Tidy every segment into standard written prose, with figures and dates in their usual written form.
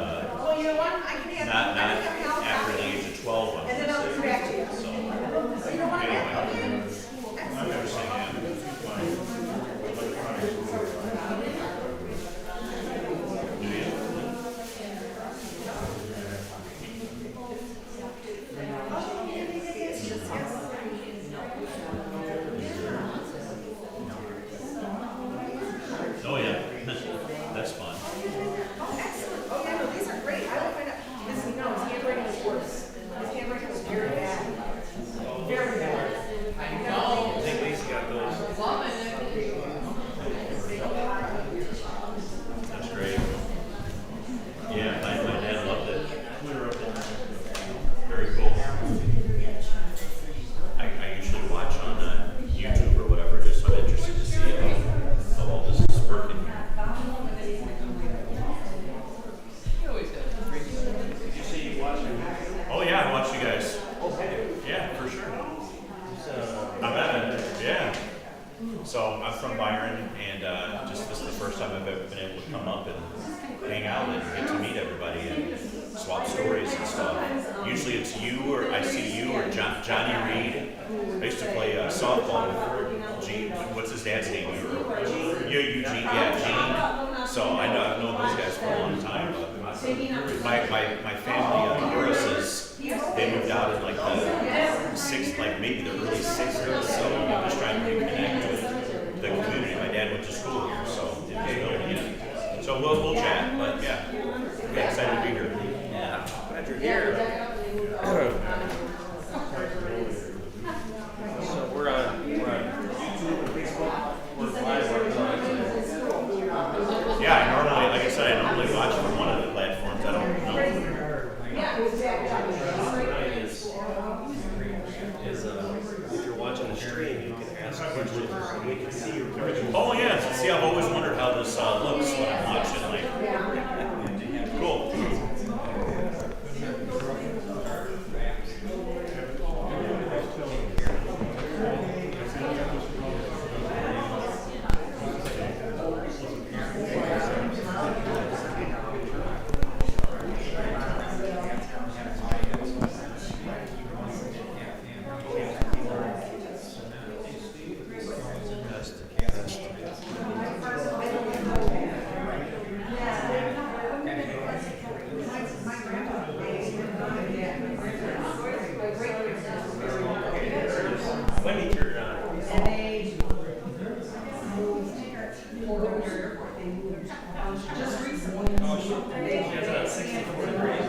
Well, you know what? I can have not help. after the age of 12. And then I'll come back to you. So, You know what? anyway, Excellent. I've never seen that. Do you? Oh yeah, that's fun. Oh, excellent. Oh, yeah, no, these are great. I will find out. Because, you know, his handwriting was worse. His handwriting was very bad. Very bad. I think Lisa got those. That's great. Yeah, my dad loved it. Very cool. I usually watch on YouTube or whatever, just I'm interested to see how all this is working. Did you say you watched it? Oh yeah, I watch you guys. Okay. Yeah, for sure. So, I'm at it. Yeah. So I'm from Byron, and just this is the first time I've ever been able to come up and hang out and get to meet everybody and swap stories and stuff. Usually it's you or I see you or Johnny Reed. I used to play softball with Gene. What's his dad's name? Eugene. Yeah, Gene. So I've known those guys for a long time. My family, Horace's, they moved out in like the maybe the early 60s. So I'm just trying to reconnect with the community. My dad went to school here, so So we'll chat, but yeah, excited to be here. yeah, glad you're here. So we're on YouTube and Facebook. We're live on Yeah, I normally watch from one of the platforms. I don't know. if you're watching the stream, you can ask questions and we can see your questions. Oh yeah, see, I've always wondered how this looks when I'm watching. Like, cool. When did your it's about 64 degrees.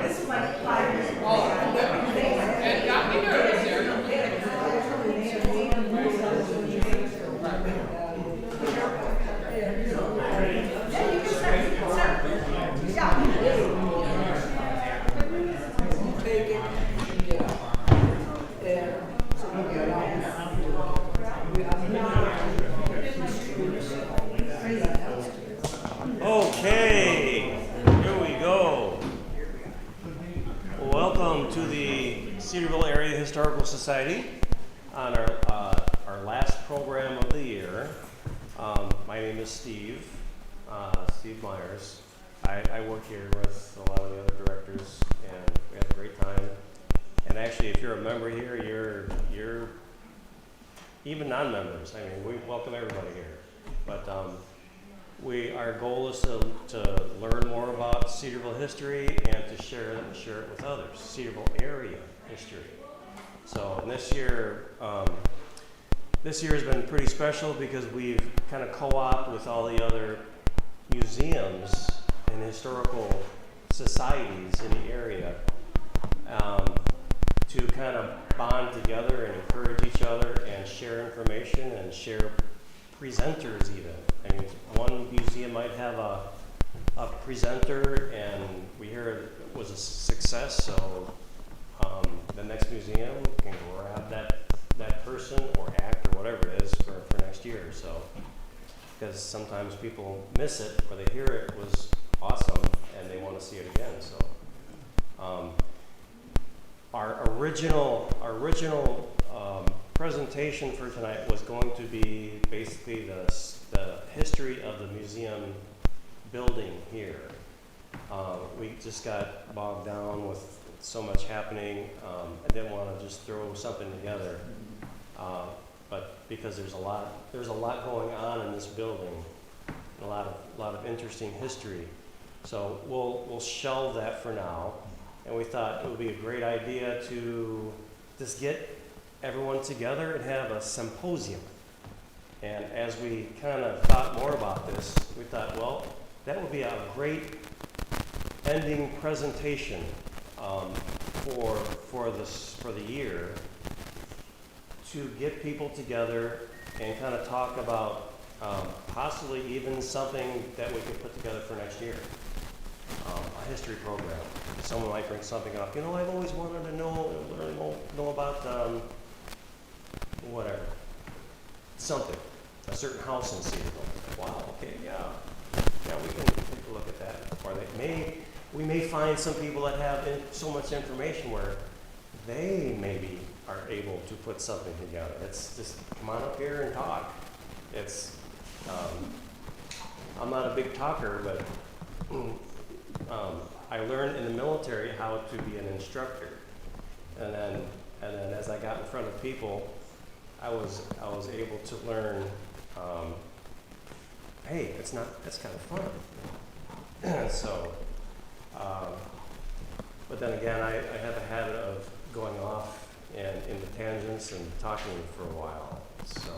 This is like 5 years ago. It got me nervous there. Yeah, you can start. You can start. Yeah. Okay, here we go. Welcome to the Cedarville Area Historical Society on our last program of the year. My name is Steve Myers. I work here with a lot of the other directors, and we have a great time. And actually, if you're a member here, you're even non-members. I mean, we welcome everybody here. But our goal is to learn more about Cedarville history and to share it with others. Cedarville area history. So this year has been pretty special because we've kind of co-opted with all the other museums and historical societies in the area to kind of bond together and encourage each other and share information and share presenters even. I mean, one museum might have a presenter and we hear it was a success, so the next museum can grab that person or act or whatever it is for next year. So, because sometimes people miss it or they hear it was awesome and they want to see it again. So, our original presentation for tonight was going to be basically the history of the museum building here. We just got bogged down with so much happening. I didn't want to just throw something together, but because there's a lot going on in this building, a lot of interesting history. So we'll shelve that for now, and we thought it would be a great idea to just get everyone together and have a symposium. And as we kind of thought more about this, we thought, well, that would be a great ending presentation for the year, to get people together and kind of talk about possibly even something that we could put together for next year. A history program. Someone might bring something up. You know, I've always wanted to know about whatever, something, a certain house in Cedarville. Wow. Okay. Yeah. We can take a look at that. Or we may find some people that have so much information where they maybe are able to put something together. It's just come on up here and talk. It's I'm not a big talker, but I learned in the military how to be an instructor, and then as I got in front of people, I was able to learn. Hey, that's kind of fun. So, but then again, I have a habit of going off and into tangents and talking for a while. So,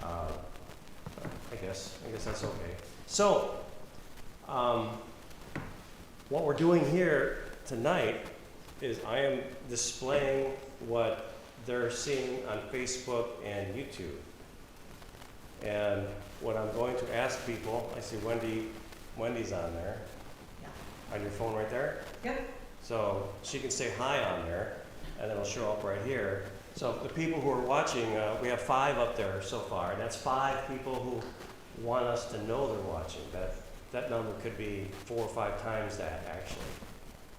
I guess that's okay. So, what we're doing here tonight is I am displaying what they're seeing on Facebook and YouTube. And what I'm going to ask people, I see Wendy's on there. Yeah. On your phone right there? Yep. So she can say hi on there, and it'll show up right here. So the people who are watching, we have 5 up there so far, and that's 5 people who want us to know they're watching. That number could be 4 or 5 times that, actually.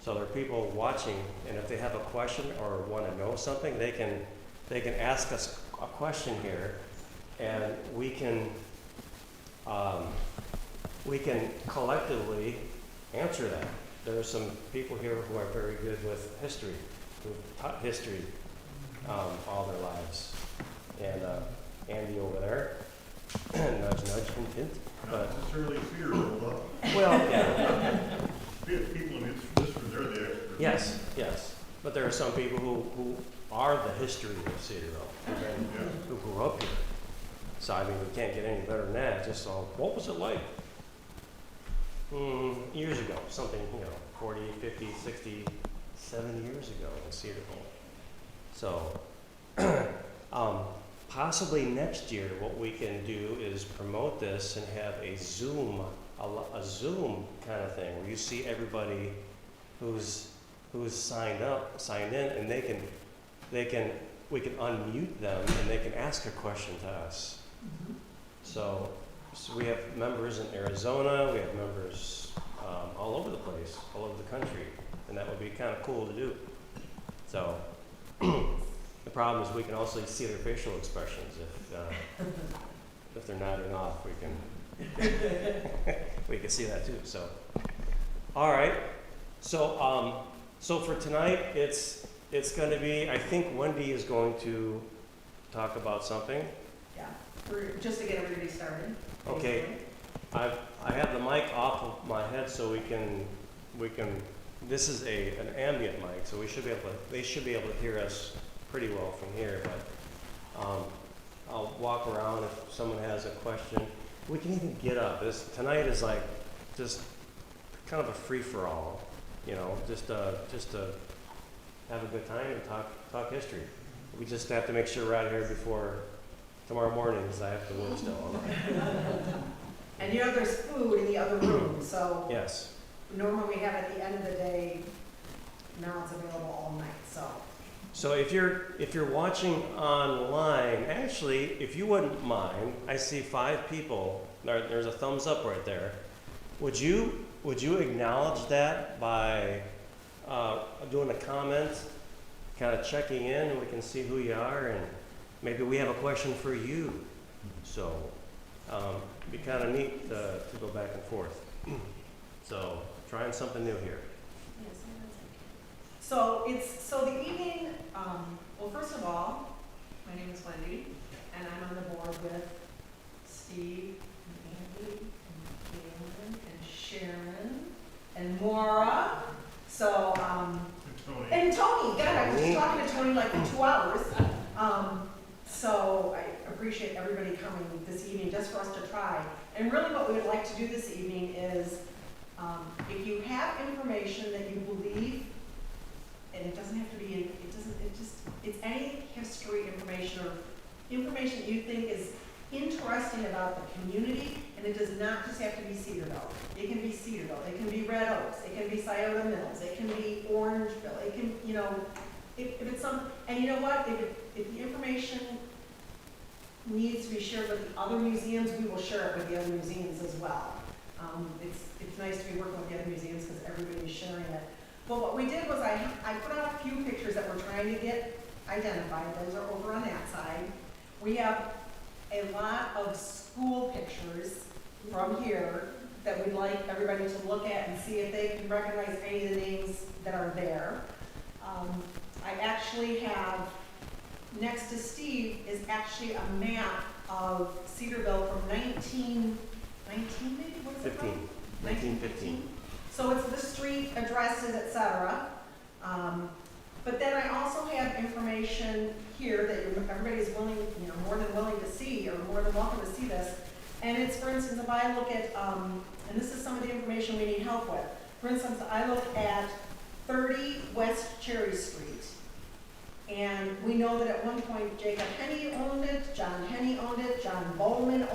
So there are people watching, and if they have a question or want to know something, they can ask us a question here, and we can collectively answer that. There are some people here who are very good with history, who've taught history all their lives. And Andy over there, nudge, nudge, hint, hint. Not necessarily Cedarville, though. Well, yeah. People in history, they're the experts. Yes. But there are some people who are the history of Cedarville, who grew up here. So, I mean, we can't get any better than that. Just what was it like? Years ago, something, 40, 50, 60, 7 years ago in Cedarville. So, possibly next year, what we can do is promote this and have a Zoom kind of thing where you see everybody who's signed in, and we can unmute them and they can ask a question to us. Mm-hmm. So we have members in Arizona, we have members all over the place, all over the country, and that would be kind of cool to do. So the problem is we can also see their facial expressions. If they're nodding off, we can see that too. So, all right. So so for tonight, it's going to be. I think Wendy is going to talk about something. Yeah, just to get everybody started. Okay. I have the mic off of my head, so we can. This is an ambient mic, so they should be able to hear us pretty well from here. But I'll walk around if someone has a question. We can even get up. Tonight is like just kind of a free for all, just to have a good time and talk history. We just have to make sure we're out of here before tomorrow morning, because I have to work still. And there's food in the other room, so Yes. normally we have at the end of the day. Now it's available all night, So if you're watching online, actually, if you wouldn't mind, I see 5 people. There's a thumbs up right there. Would you acknowledge that by doing a comment kind of checking in, and we can see who you are, and maybe we have a question for you. So it'd be kind of neat to go back and forth. So trying something new here. So the evening, well, first of all, my name is Wendy, and I'm on the board with Steve, and Andy, and Galen, and Sharon, and Maura. So, Tony. and Tony, God, I was just talking to Tony like for 2 hours. So I appreciate everybody coming this evening just for us to try. And really what we would like to do this evening is, if you have information that you believe, and it doesn't have to be, it's any history information or information you think is interesting about the community, and it does not just have to be Cedarville. It can be Cedarville, it can be Red Oaks, it can be Scioto Mills, it can be Orangeville, it can, you know, if it's some, and you know what, if the information needs to be shared with the other museums, we will share it with the other museums as well. It's nice to be working with the other museums because everybody is sharing it. But what we did was I put out a few pictures that we're trying to get identified. Those are over on that side. We have a lot of school pictures from here that we'd like everybody to look at and see if they can recognize any of the names that are there. I actually have, next to Steve, is actually a map of Cedarville from 19 maybe? What is it from? 1915. So it's the street, addresses, etc. But then I also have information here that everybody is willing, you know, more than willing to see, or more than welcome to see this. And it's, for instance, if I look at, and this is some of the information we need help with. For instance, I look at 30 West Cherry Street. And we know that at one point Jacob Henney owned it, John Henney owned it, John Bowman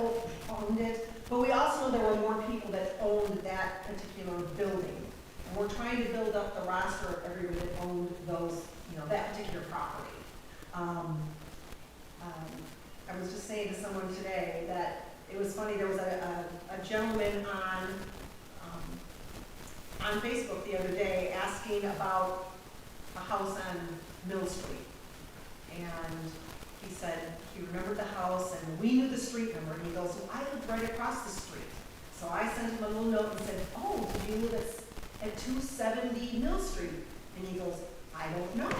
owned it. But we also know there were more people that owned that particular building. And we're trying to build up the roster of everybody that owned those, you know, that particular property. I was just saying to someone today that it was funny, there was a gentleman on Facebook the other day asking about a house on Mill Street. And he said he remembered the house and we knew the street number, and he goes, well, I lived right across the street. So I sent him a little note and said, oh, do you live at 270 Mill Street? And he goes, I don't know.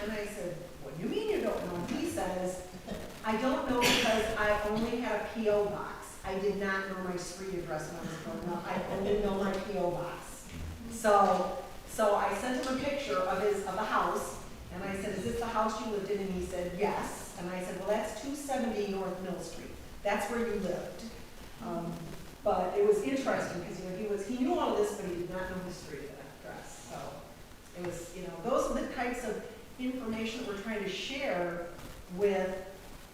And I said, what do you mean you don't know? And he says, I don't know because I only had a P.O. box. I did not know my street address when I was growing up. I only know my P.O. box. So I sent him a picture of the house, and I said, is this the house you lived in? And he said, yes. And I said, well, that's 270 North Mill Street. That's where you lived. But it was interesting because, you know, he knew all of this, but he did not know his street address. So it was, you know, those are the types of information that we're trying to share with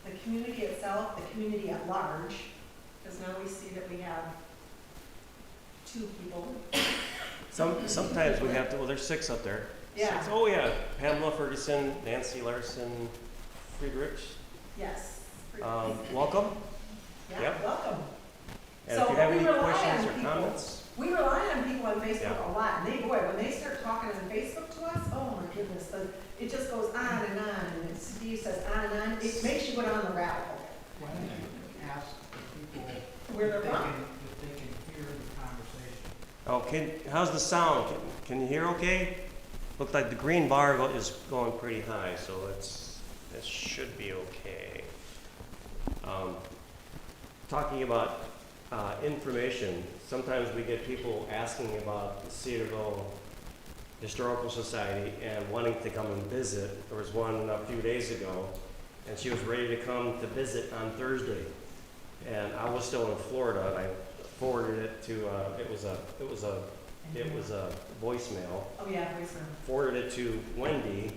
the community itself, the community at large, because now we see that we have 2 people. Sometimes we have to, well, there's 6 up there. Yeah. 6. Oh yeah, Pamela Ferguson, Nancy Larson, Friedrich. Yes. Welcome. Yeah, Yep. welcome. And So if you have we any rely questions on or people. comments, We rely on people on Facebook Yeah. a lot, and when they start talking on Facebook to us, oh my goodness, it just goes on, and Steve says on and on, it makes you go down the rabbit hole. Why don't you ask the people Where they're if they from. if they can hear the conversation? oh, how's the sound? Can you hear okay? Looks like the green bar is going pretty high, so it should be okay. Talking about information, sometimes we get people asking about the Cedarville Historical Society and wanting to come and visit. There was one a few days ago, and she was ready to come to visit on Thursday. And I was still in Florida, and I forwarded it to, it was a voicemail. Oh yeah, voicemail. Forwarded it to Wendy,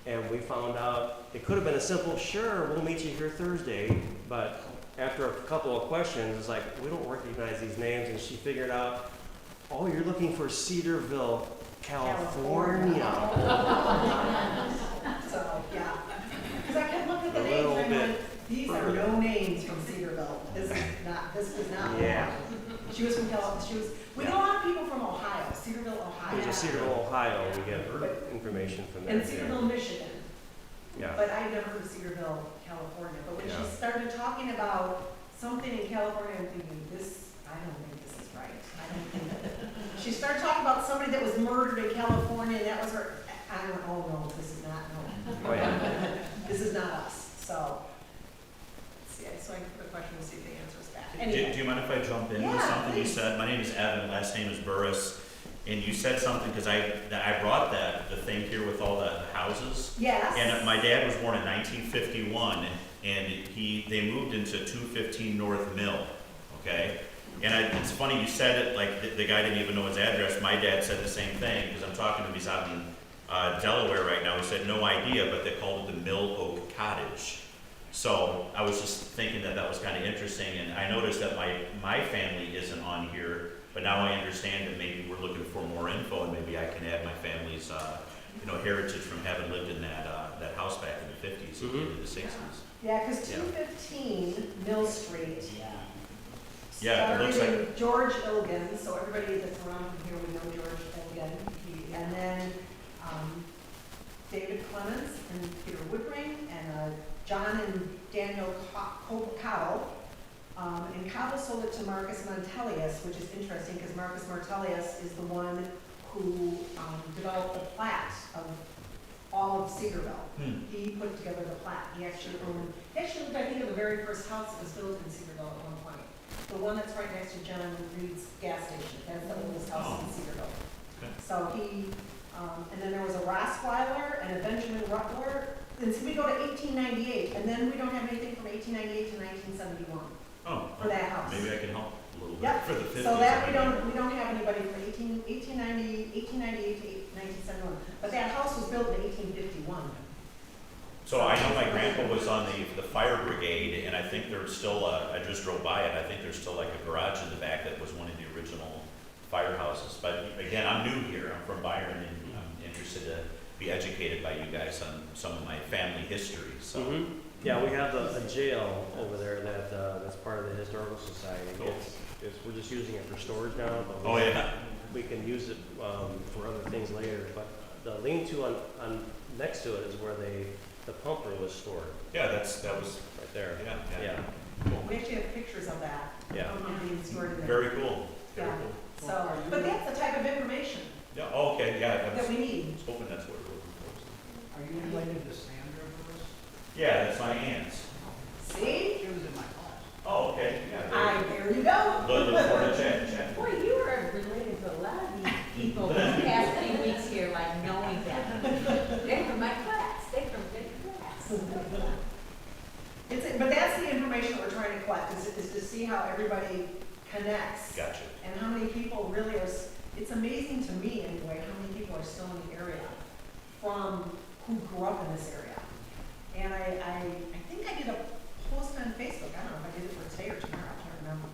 and we found out it could have been a simple, sure, we'll meet you here Thursday, but after a couple of questions, it's like, we don't recognize these names, and she figured out, oh, you're looking for Cedarville, California. So, yeah. Because I kept looking at the A names little and I went, bit these are further. no names from Cedarville. This was not Yeah. one. She was from California. We know a lot of people from Ohio, Cedarville, Ohio. Cedarville, Ohio, we get information from there. And Cedarville, Michigan. Yeah. But I never heard of Cedarville, California. But when Yeah. she started talking about something in California, I'm thinking, I don't think this is right. I don't think. She started talking about somebody that was murdered in California, and that was her. I don't. Oh no, this is not. No. Oh, yeah. This is not us. So. See, so I can put a question and see if the answer is back. Do Anyway. you mind if I jump in with Yeah, something you please. said? My name is Evan, last name is Burris, and you said something, because I brought the thing here with all the houses. Yes. And my dad was born in 1951, and they moved into 215 North Mill, okay? And it's funny, you said it like the guy didn't even know his address. My dad said the same thing, because I'm talking to him, he's out in Delaware right now. He said no idea, but they called it the Mill Oak Cottage. So I was just thinking that was kind of interesting, and I noticed that my family isn't on here, but now I understand that maybe we're looking for more info, and maybe I can add my family's heritage from having lived in that house back in the 50s and into the 60s. Yeah, because 215 Mill Street. Yeah, it looks started like- in George Ilgen, so everybody that's around from here, we know George Ilgen. And then David Clemens and Peter Woodring and John and Daniel Cowell. And Cowell sold it to Marcus Montelius, which is interesting because Marcus Montelius is the one who developed the plat of all of Cedarville. He put together the plat. He actually lived, I think, of the very first house that was built in Cedarville at one point. The one that's right next to John Reed's gas station. That's the oldest house in Cedarville. Okay. So he, and then there was a Rossweiler and a Benjamin Rutler. And so we go to 1898, and then we don't have anything from 1898 to 1971 for that house. Maybe I can help a little bit Yep. for the 50s. So that we don't have anybody from 1898 to 1971. But that house was built in 1851. So I know my grandpa was on the fire brigade, and I think there's still I just drove by it, I think there's still like a garage in the back that was one of the original firehouses. But again, I'm new here, I'm from Byron, and I'm interested to be educated by you guys on some of my family history, so. Yeah, we have a jail over there that's part of the Historical Society. Cool. We're just using it for storage now, but Oh, yeah. we can use it for other things later. But the lean-to on next to it is where the pumper was stored, Yeah, that was, right there. yeah. We actually have pictures of that. Yeah. Being stored in there. Very cool, very Yeah. cool. So, but that's the type of information Yeah, oh, okay, yeah, I that we was need. hoping that's what we're looking for. Are you related to Sandra Lewis? Yeah, that's my aunt's. See? She was in my class. Oh, okay, yeah. There you go. Look forward to chat. Boy, you are related to a lot of these people the past few weeks here, like knowing them. They're from my class, they're from good class. But that's the information we're trying to collect, is to see how everybody connects. Gotcha. And how many people really are, it's amazing to me anyway, how many people are still in the area who grew up in this area. And I think I did a post on Facebook, I don't know if I did it for today or tomorrow, I can't remember.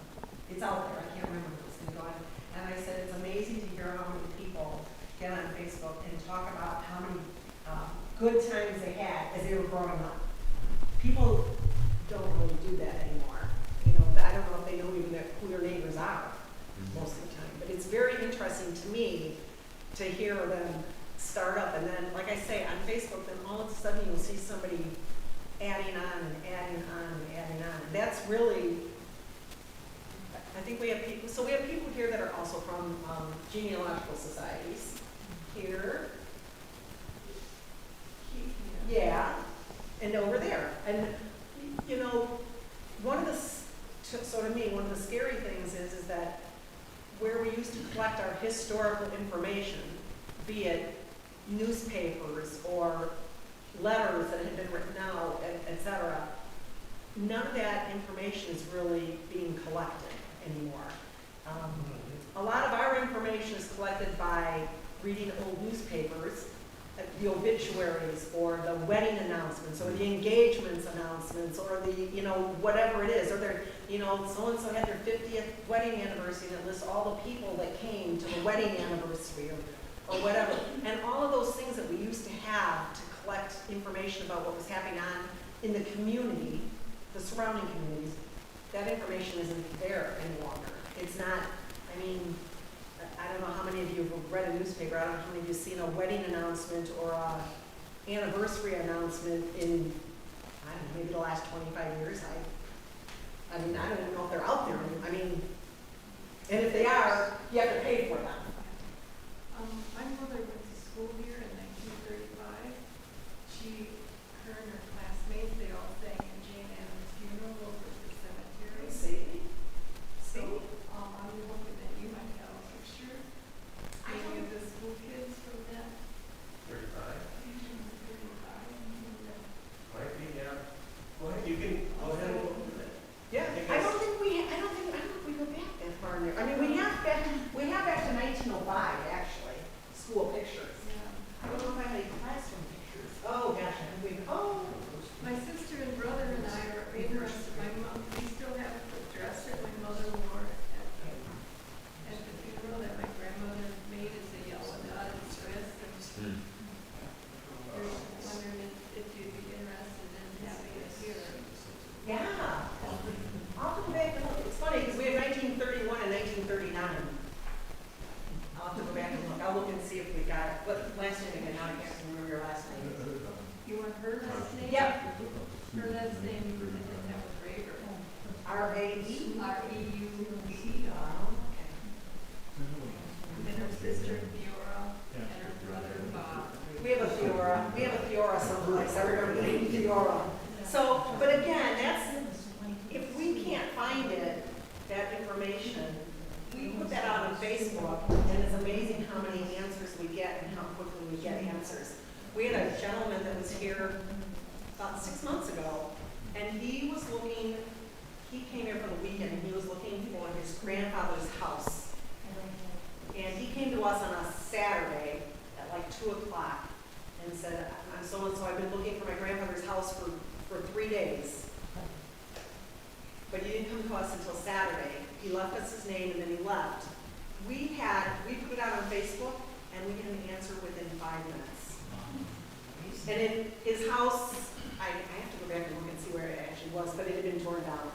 It's out there, I can't remember if it's going to go on. And I said, it's amazing to hear how many people get on Facebook and talk about how many good times they had as they were growing up. People don't really do that anymore. You know, I don't know if they know even who their neighbors are most of the time. But it's very interesting to me to hear them start up, and then, like I say, on Facebook, then all of a sudden you'll see somebody adding on and adding on and adding on. And that's really, I think we have people, so we have people here that are also from genealogical societies. Here. Yeah, and over there. And, you know, one of the, so to me, one of the scary things is that where we used to collect our historical information, be it newspapers or letters that had been written out, et cetera, none of that information is really being collected anymore. A lot of our information is collected by reading old newspapers, the obituaries or the wedding announcements or the engagements announcements or the, you know, whatever it is, or their, you know, so-and-so had their 50th wedding anniversary and it lists all the people that came to the wedding anniversary or whatever. And all of those things that we used to have to collect information about what was happening on in the community, the surrounding communities, that information isn't there any longer. It's not, I mean, I don't know how many of you have read a newspaper, I don't know how many of you have seen a wedding announcement or a anniversary announcement in, I don't know, maybe the last 25 years. I mean, I don't even know if they're out there. I mean, and if they are, you have to pay for them. My mother went to school here in 1935. Her and her classmates, they all sang at Jane Addams' funeral over at the cemetery. See? So, I'm hoping that you might have a picture. Any of the school kids from that 35? 35. Might be, yeah. Go ahead, you can, go ahead and look at it. Yeah. I don't think we go back that far in there. I mean, we have back to 1905, actually, school pictures. Yeah. I don't know if I have any classroom pictures. Oh, gosh, My sister and brother and I are interested. My mom, we still have the dress that my mother wore at the funeral that my grandmother made as a yellow dotted dress. And wondering if you'd be interested in having it here. yeah. I'll have to go back and look. It's funny, because we have 1931 and 1939. I'll have to go back and look. I'll look and see if we got it. What last name again? Now I can't remember your last name. You want her last name? Yep. Her last name, I think that was Raver. R-A-E? R-E-U-B. Oh, okay. And her sister Fiora and her brother Bob. We have a Fiora someplace. I remember the name Fiora. So, but again, if we can't find it, that information, we put that out on Facebook, and it's amazing how many answers we get and how quickly we get answers. We had a gentleman that was here about 6 months ago, and he came here for the weekend, and he was looking for his grandfather's house. And he came to us on a Saturday at like 2 o'clock and said, I'm so-and-so, I've been looking for my grandfather's house for 3 days. But he didn't come to us until Saturday. He left us his name and then he left. We put it out on Facebook and we had an answer within 5 minutes. And in his house, I have to go back and look and see where it actually was, but it had been torn down.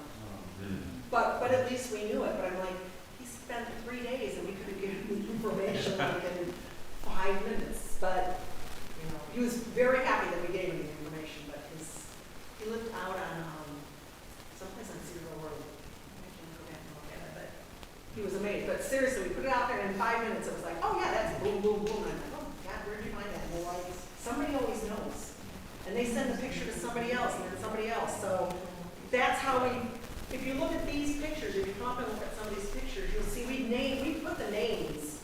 But at least we knew it. But I'm like, he spent 3 days and we could have given him information like in 5 minutes. But you know, he was very happy that we gave him the information. But he lived out on someplace on Cedarville Road. I can't go back and look at it, but he was amazed. But seriously, we put it out there and in 5 minutes it was like, oh yeah, that's boom, boom, boom. And I'm like, oh God, where did you find that? And they're like, somebody always knows. And they send the picture to somebody else and then somebody else. So that's how if you look at these pictures, if you come up and look at some of these pictures, you'll see we put the names.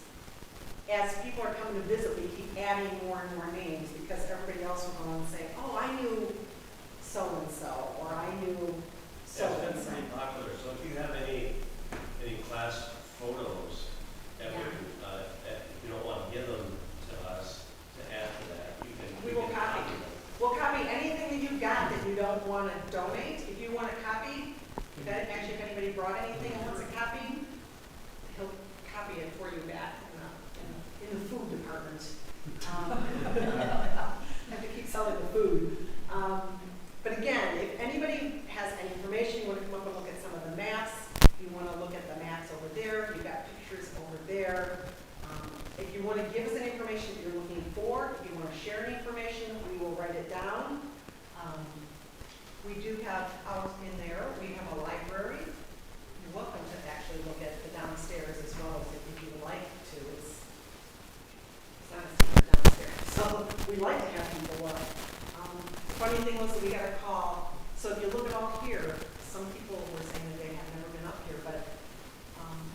As people are coming to visit, we keep adding more and more names because everybody else will go and say, oh, I knew so-and-so, or I knew so-and-so. That's been pretty popular, so if you have any class photos that would, if you don't want to give them to us to add to that, you can. We will copy. them. We'll copy anything that you've got that you don't want to donate. If you want a copy, if anybody brought anything and wants a copy, he'll copy it for you back in the food department. I have to keep selling the food. But again, if anybody has any information, you want to come up and look at some of the maps, you want to look at the maps over there, you've got pictures over there. If you want to give us any information that you're looking for, if you want to share any information, we will write it down. We do have out in there, we have a library. You're welcome to actually look at the downstairs as well if you would like to. It's not a secret downstairs. So we like to have people look. Funny thing was that we got a call. So if you look at all here, some people were saying that they had never been up here, but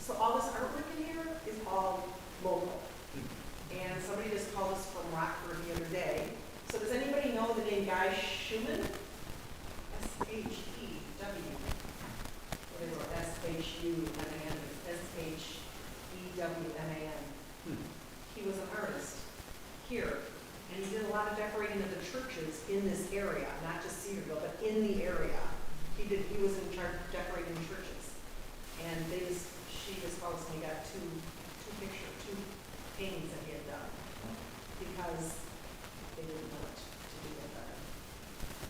so all this artwork in here is all local. And somebody just called us from Rockford the other day. So does anybody know the name Guy Schumann? S-H-E-W. Whatever, S-H-U-M-A-N. S-H-E-W-M-A-N. He was an artist here. And he did a lot of decorating of the churches in this area, not just Cedarville, but in the area. He was in charge of decorating churches. And she just called us and we got two paintings that he had done. Because they didn't want to do that better.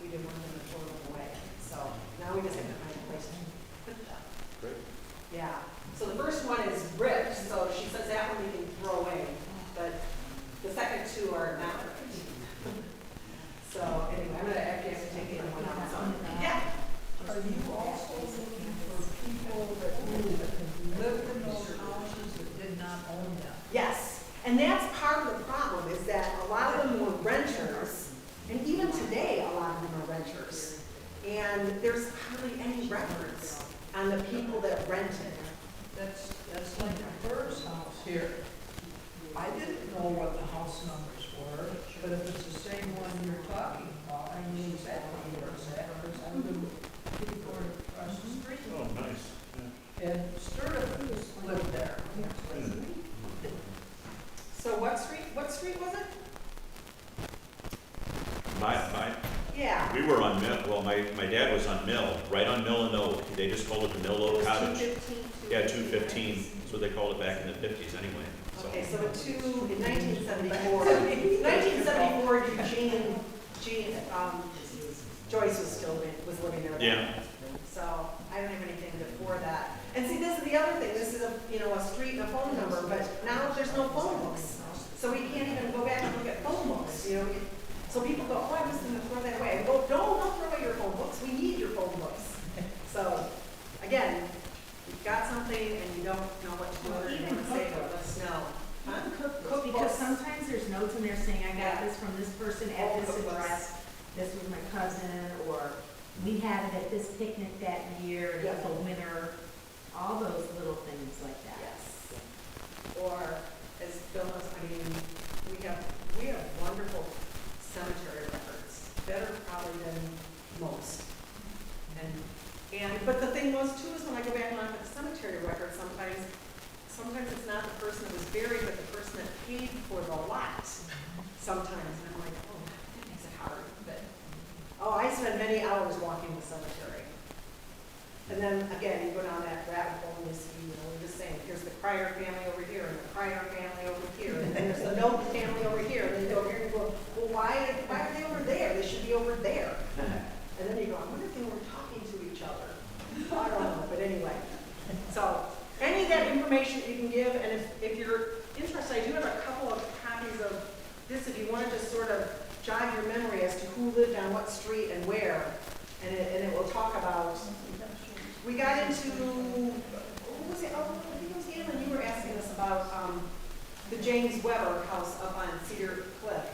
We didn't want them to throw them away. So now we just have to find a place to put them. Great. Yeah. So the first one is ripped, so she says that one we can renters. And there's hardly any records on the people that rented. That's like the first house here. I didn't know what the house numbers were, but if it's the same one you're talking about, I knew exactly where it's at, because I lived across the street. Oh, nice. And Cedarville lived there. So what street was it? Yeah. We were on Mill, well, my dad was on Mill, right on Mill and Oak. They just called it the Mill Oak Cottage. 215. Yeah, 215, that's what they called it back in the 50s anyway, so. Okay, so in 1974, Joyce was living there. Yeah. So I don't have anything before that. And see, this is the other thing, this is a street and a phone number, but now there's no phone books. So we can't even go back and look at phone books, So people go, oh, I was gonna throw that away. I go, don't throw away your phone books, we need your phone books. So, again, you've got something and you don't know what to do with it, you want to say, let us know. Cookbooks, because sometimes there's notes in there saying, I got this from this person at this address, this was my cousin, or we had it at this picnic that year, it was a winner, all those little things like that. Yes. Or, as Bill knows, we have wonderful cemetery records, better probably than most. But the thing was too, is when I go back and look at the cemetery records, sometimes it's not the person that was buried, but the person that paid for the lot. Sometimes, and I'm like, oh, that makes it hard, but, I spend many hours walking the cemetery. And then, again, you go down that rabbit hole and you see, we're just saying, here's the Cryer family over here, and the Cryer family over here, and then there's the Noble family over here, and then you go over here and you go, well, why are they over there? They should be over there. And then you go, I wonder if they were talking to each other. I don't know, but anyway. So, any of that information you can give, and if you're interested, I do have a couple of copies of this if you want to just sort of jog your memory as to who lived on what street and where, and it will talk about. We got into, what was it? I think it was Ann, and you were asking us about the James Weber house up on Cedar Cliff.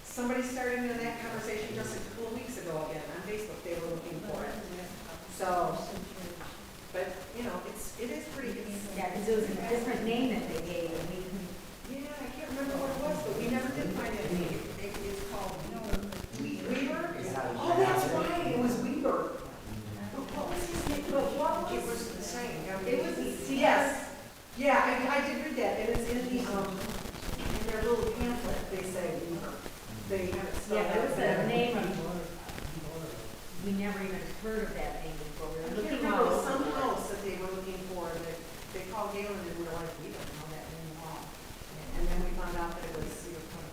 Somebody started into that conversation just a couple of weeks ago again on Facebook. They were looking for it. So, but it is pretty. Yeah, because it was a different name that they gave, and we couldn't. Yeah, I can't remember what it was, but we never did find it. It's called Weaver. Oh, that's right. It was Weaver. What was his name? It was the same. It was yes. Yeah, I did read that. It was in their little pamphlet. They say Weaver. They have it spelled Yeah, out that was there. the name of, we never even heard of that name before. We I were can't looking remember all some over. house that they were looking for, that they called Galen and we were like, we don't know that name at all. And then we found out that it was Cedar Point.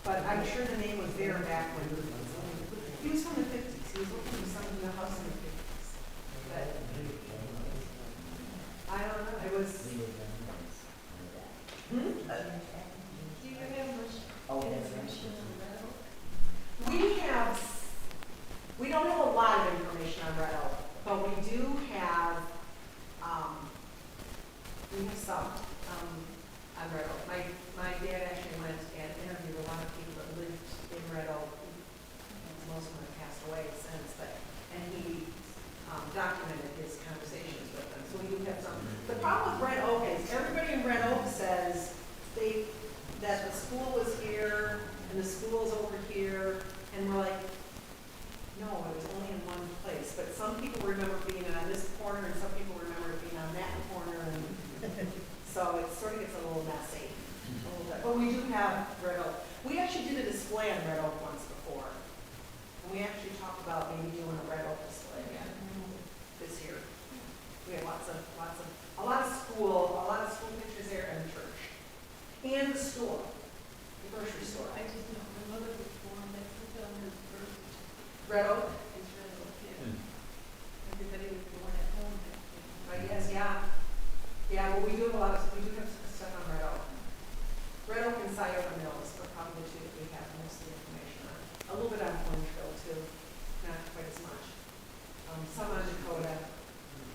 But I'm sure the name was there back when he was from the 50s. He was looking for something in the house in the 50s. But I don't know, it was. Do you have much information on that? We don't have a lot of information on Red Oak, but we do have, some on Red Oak. My dad actually went and interviewed a lot of people that lived in Red Oak. Most of them have passed away since, and he documented his conversations with them. So we do have some. The problem with Red Oak is everybody in Red Oak says that the school was here and the school's over here, and we're like, no, it was only in one place. But some people remember being on this corner, and some people remember being on that corner, and so it sort of gets a little messy. But we do have Red Oak. We actually did a display on Red Oak once before, and we actually talked about maybe doing a Red Oak display again this year. We have a lot of school pictures there, and the church, and the store, the grocery store. I just know my mother was born, that's the film his birth. Red Oak. It's Red Oak, yeah. Everybody was born at home that day. Yes, yeah. Yeah, well, we do have stuff on Red Oak. Red Oak and Scioto Mills are probably the two that we have most of the information on. A little bit on Plungeville too, not quite as much. Some on Dakota,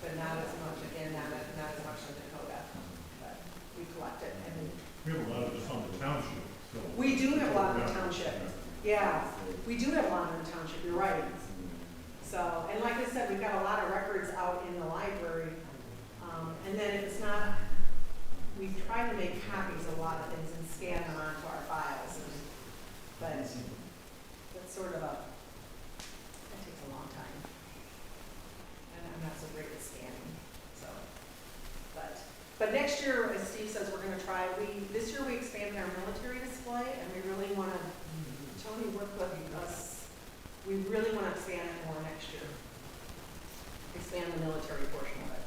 but not as much, again, not as much on Dakota. But we collect it, and We have a lot of this on the township, so. we do have a lot in the township. Yeah, we do have a lot in the township, you're right. So, and like I said, we've got a lot of records out in the library. And then if it's not, we try to make copies of a lot of things and scan them onto our files. But that's sort of that takes a long time. And I'm not so great at scanning, so. But next year, as Steve says, we're gonna try, this year we expanded our military display, and we really wanna, Tony worked with us, we really wanna expand it more next year. Expand the military portion of it.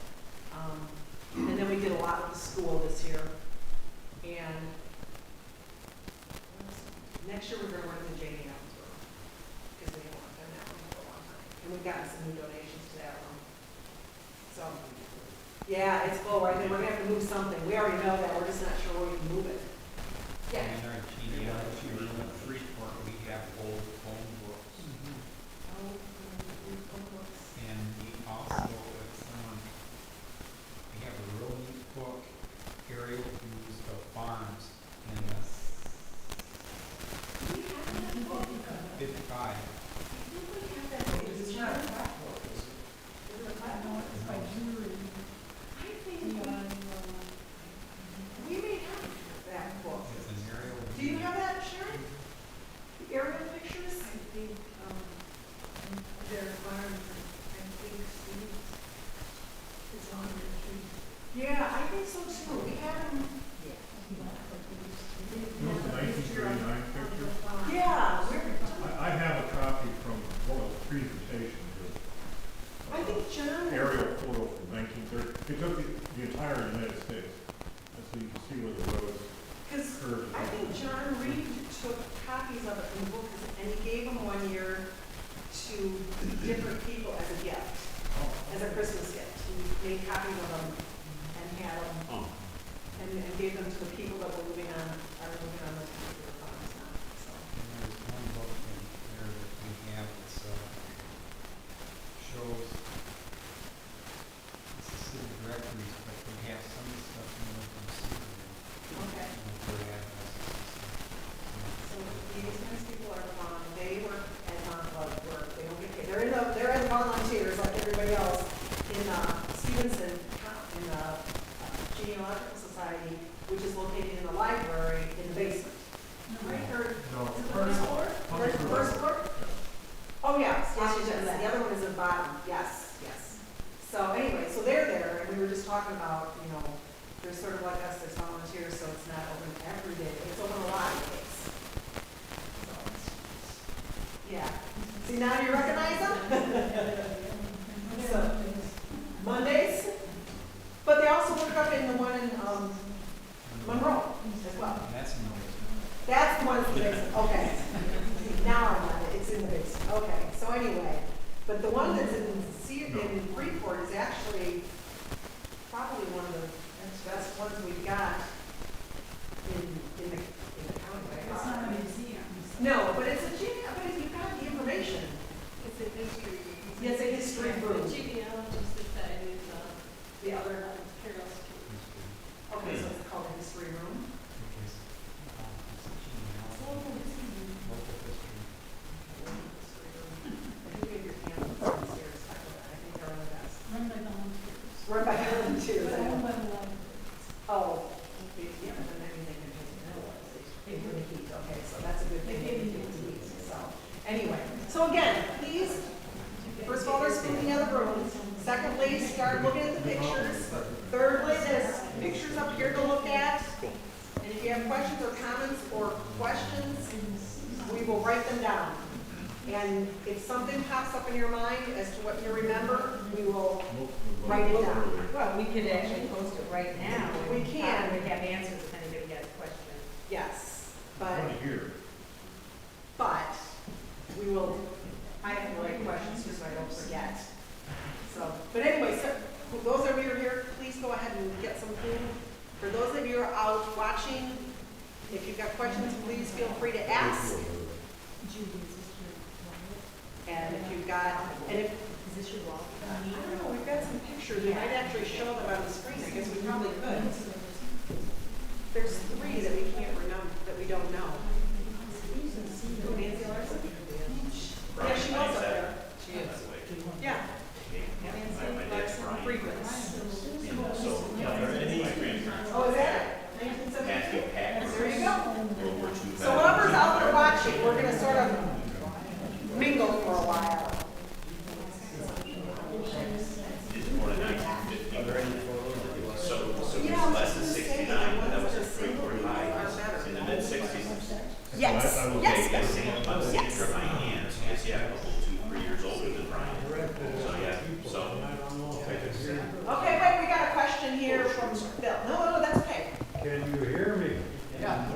And then we did a lot with the school this year. And next year we're gonna work with Jamie Allen's room, because we haven't done that one for a long time. And we've gotten some new donations to that room. So, yeah, it's full, right? And we're gonna have to move something. We already know that, we're just not sure where we can move it. Yeah. In our genealogy room at Freeport, we have old phone books. And we also, if someone, we have a real neat book, aerial views of farms in 55. It's not a flat book, is it? Is it a flat book? It's by jewelry. I think we may have that book. It's an aerial Do you view. have that, Sharon? The aerial pictures? I think, they're farms, I think Steve. It's on your tree. Yeah, I think so too. We have them. Those are 1939 pictures. Yeah, I have a copy from one of the presentations of I think John. aerial photo from 1930. It took the entire United States. And so you can see where the roads Because curved. I think John Reed took copies of it from books and he gave them one year to different people as a gift, as a Christmas gift. He made copies of them and had them, and gave them to the people that were moving on the particular farms now, so. And there's one book in there that we have that shows, it's the city directories, but we have some of the stuff in there from Cedarville. Okay. And their addresses and So stuff. these nice people are they work at work, they don't get paid. They're in volunteers like everybody else in Stevenson, in the Genealogical Society, which is located in the library in the basement. Right, or, No, is it the first floor? First floor? Oh, yes, yes, yes, yes. The other one is at the bottom, yes, yes. So anyway, so they're there, and we were just talking about, they're sort of like us, there's volunteers, so it's not open every day, it's open a lot of days. So, yeah. See, now you recognize them? So, Mondays, but they also work up in the one in, Monroe as well. And that's in the That's the one that's in the basement, okay. Now I'm on it, it's in the basement, okay. So anyway, but the one that's in Freeport is actually probably one of the best ones we've got in the county. It's not a museum. No, but it's you've got the information. It's a history. Yeah, it's a history room. The genealogy society is, The other, Carol Street. okay, so it's called the history room. because, it's a genealogy, local history. I think we have your cameras downstairs, I think they're on the desk. Run by volunteers. We're by volunteers. But owned by the library. Oh, okay, yeah, but then everything can pay for the heat, okay, so that's a good thing. They can do the heat, so, anyway, so again, please, first of all, there's food in the other room. Secondly, start looking at the pictures. Thirdly, there's pictures up here to look at. And if you have questions or comments or questions, we will write them down. And if something pops up in your mind as to what you remember, we will write it down. Well, we could actually post it right now. and We can. We'd have answers if anybody has questions. Yes, I but, want to hear. but we will, I have to write questions just so I don't forget. So, but anyway, so for those of you who are here, please go ahead and get some food. For those of you who are out watching, if you've got questions, please feel free to ask. And if you've got, and if, Is this your wall? I don't know, we've got some pictures, we might actually show them on the screen, I guess we probably could. There's three that we can't remember, that we don't know. Nancy we're gonna sort of mingle for a while. So You know, less than just saying, 69, the that ones was a that are pretty single high are better. in the mid-60s. Yes, I will yes, I'm seeing from my hands, because yeah, a couple, 2, 3 years older than Brian. So yeah, so. Okay, wait, we got a question here from Bill. No, that's okay. Can you hear me? Yeah.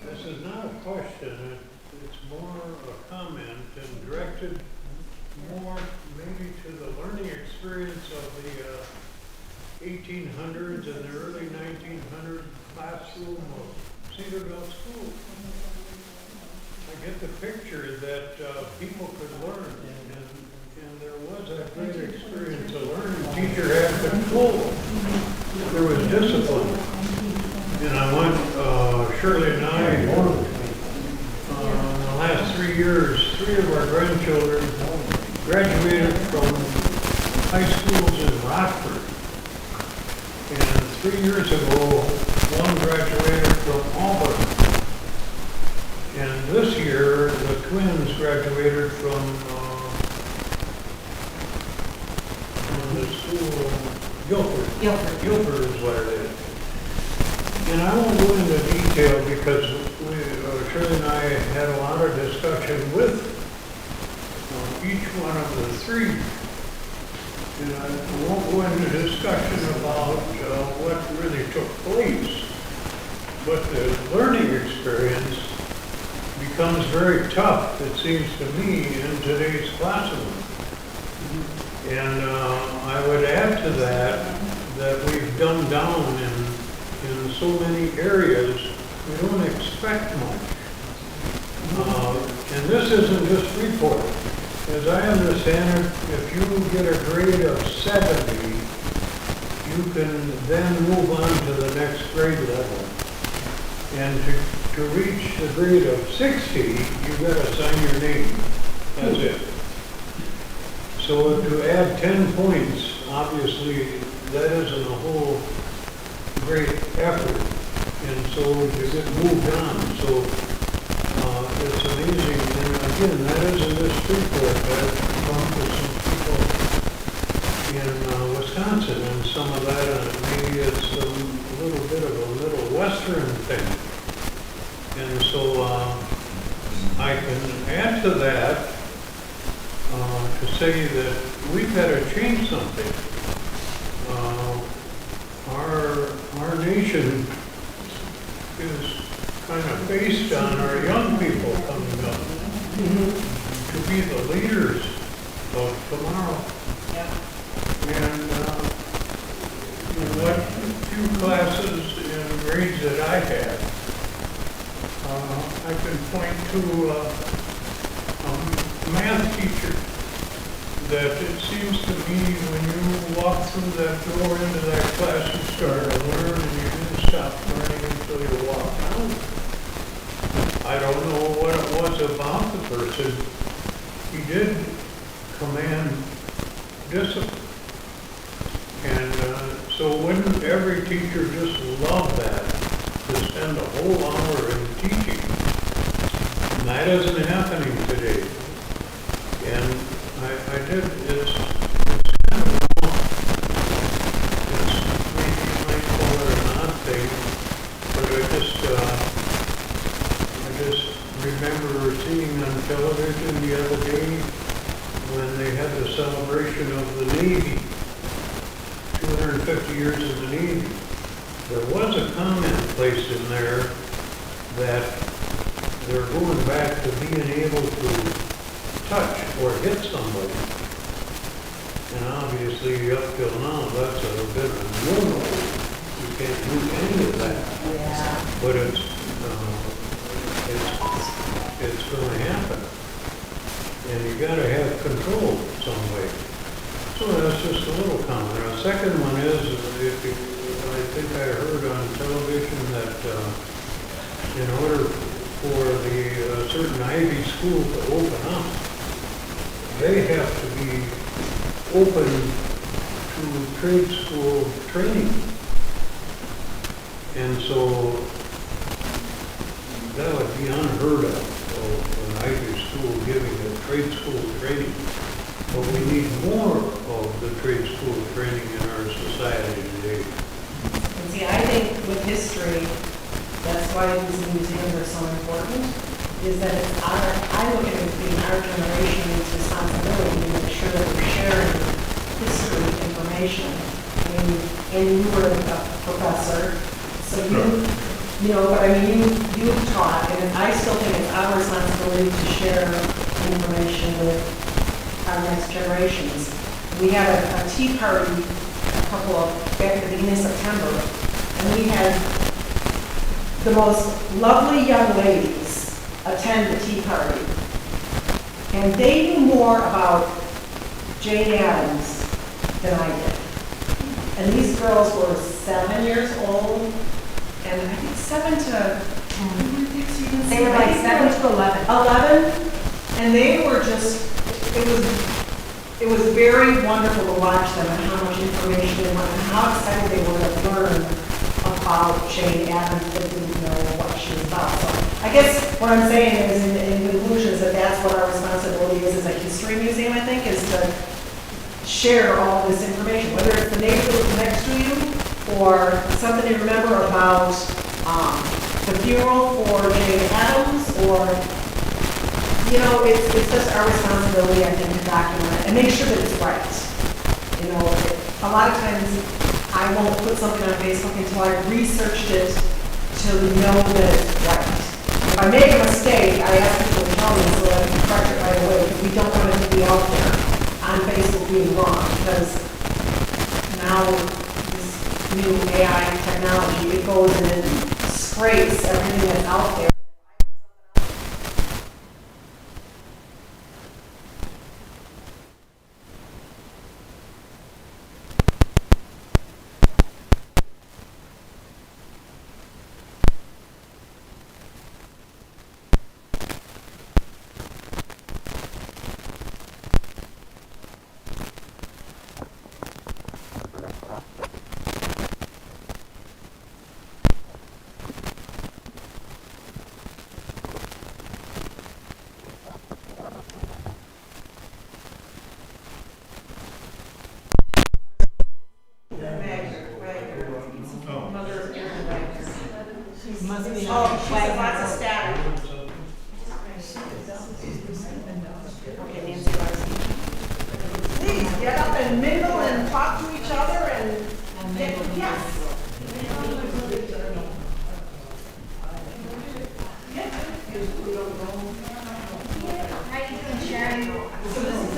This is not a question, it's more a comment and directed more maybe to the learning experience of the 1800s and the early 1900s classroom of Cedarville School. I get the picture that people could learn, and there was a great experience of learning. Teacher had control. There was discipline. And I went, Shirley and I, in the last 3 years, 3 of our grandchildren graduated from high schools in Rockford. And 3 years ago, one graduated from Auburn. And this year, the twins graduated from the school, Guilford. Guilford is what it is. And I won't go into detail because Shirley and I had a lot of discussion with each one of the 3. And I won't go into discussion about what really took place. But the learning experience becomes very tough, it seems to me, in today's classroom. And I would add to that we've dumbed down in so many areas, we don't expect much. And this isn't just Freeport. As I understand it, if you get a grade of 70, you can then move on to the next grade level. And to reach the grade of 60, you've got to sign your name. That's it. So to add 10 points, obviously, that isn't a whole great effort. And so you get moved on. So it's amazing. And again, that isn't this Freeport. I've talked to some people in Wisconsin and some of that, and maybe it's a little bit of a Middle Western thing. And so I can add to that to say that we've got to change something. Our nation is kind of based on our young people coming up to be the leaders of tomorrow. And what few classes and grades that I had, I can point to a math teacher that it seems to me when you walk through that door into that class, you start to learn and you didn't stop learning until you walk out. I don't know what it was about the person. He did command discipline. And so wouldn't every teacher just love that, to spend a whole hour in teaching? And that isn't happening today. And I did, it's kind of wrong. It's maybe you might call it an odd thing, but I just remember seeing on television the other day when they had the celebration of the Navy, 250 years of the Navy. There was a comment placed in there that they're going back to being able to touch or hit somebody. And obviously, up till now, that's a bit of a no-no. You can't do any of that. Yeah. But it's going to happen. And you got to have control some way. So that's just a little comment. A second one is, I think I heard on television that in order for the certain Ivy school to open up, they have to be open to trade school training. And so that would be unheard of. high school giving a trade school training. But we need more of the trade school training in our society today. And see, I think with history, that's why these museums are so important, is that it's I look at it as being our generation's responsibility to make sure that we're sharing history information. I mean, and you were a professor, so you know, but I mean, you've taught, and I still think it's our responsibility to share information with our next generations. We had a tea party back at the beginning of September, and we had the most lovely young ladies attend the tea party. And they knew more about Jane Addams than I did. And these girls were 7 years old, and I think 7 to, They were like 7 to 11. 11, and they were just, it was very wonderful to watch them and how much information they wanted, and how excited they were to learn about Jane Addams that didn't know what she was about. So I guess what I'm saying is, in conclusion, is that that's what our responsibility is as a history museum, I think, is to share all this information, whether it's the neighborhood next to you or something to remember about the funeral for Jane Addams, or, you know, it's just our responsibility, I think, to document it and make sure that it's right. You know, a lot of times I won't put something on Facebook until I've researched it to know that it's right. If I make a mistake, I ask people to tell me so that I can correct it right away, because we don't want it to be out there on Facebook being wrong, because now this new AI technology, it goes and it scrapes everything that's out there. Oh, she said lots of static. Okay, Nancy, please get up and mingle and talk to each other and yes. How you doing, Sharon? So this is